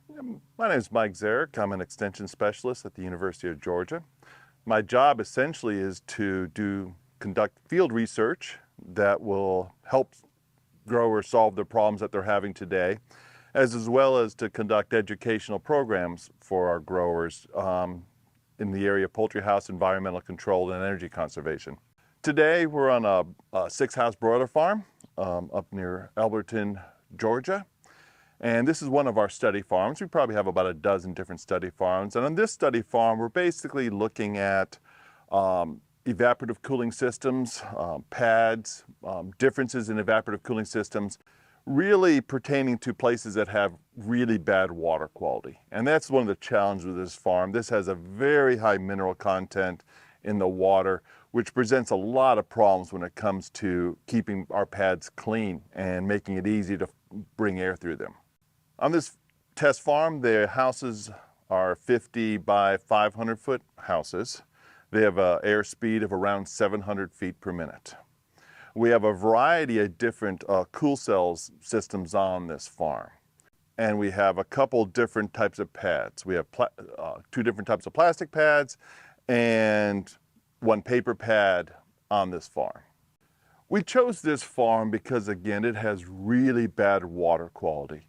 My name is Mike Zarek. I'm an extension specialist at the University of Georgia. My job essentially is to conduct field research that will help growers solve the problems that they're having today, as well as to conduct educational programs for our growers in the area of poultry house, environmental control, and energy conservation. Today we're on a six-house broiler farm up near Elberton, Georgia. And this is one of our study farms. We probably have about a dozen different study farms. And on this study farm, we're basically looking at evaporative cooling systems, pads, differences in evaporative cooling systems, really pertaining to places that have really bad water quality. And that's one of the challenges with this farm. This has a very high mineral content in the water, which presents a lot of problems when it comes to keeping our pads clean and making it easy to bring air through them. On this test farm, the houses are 50 by 500 foot houses. They have an airspeed of around 700 feet per minute. We have a variety of different cool cells systems on this farm. And we have a couple different types of pads. We have two different types of plastic pads and one paper pad on this farm. We chose this farm because, again, it has really bad water quality.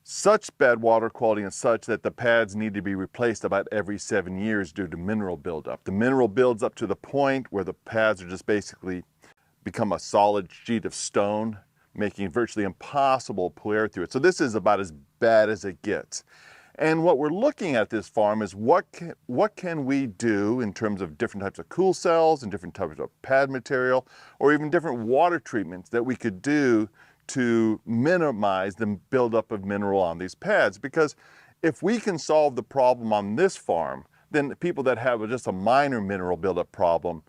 Such bad water quality and such that the pads need to be replaced about every 7 years due to mineral buildup. The mineral builds up to the point where the pads are just basically become a solid sheet of stone, making it virtually impossible to pull air through it. So this is about as bad as it gets. And what we're looking at this farm is what can we do in terms of different types of cool cells and different types of pad material, or even different water treatments that we could do to minimize the buildup of mineral on these pads. Because if we can solve the problem on this farm, then the people that have just a minor mineral buildup problem,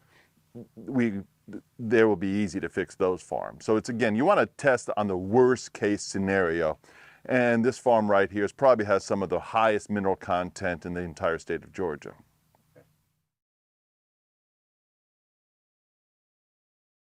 they will be easy to fix those farms. So it's, again, you want to test on the worst case scenario. And this farm right here probably has some of the highest mineral content in the entire state of Georgia.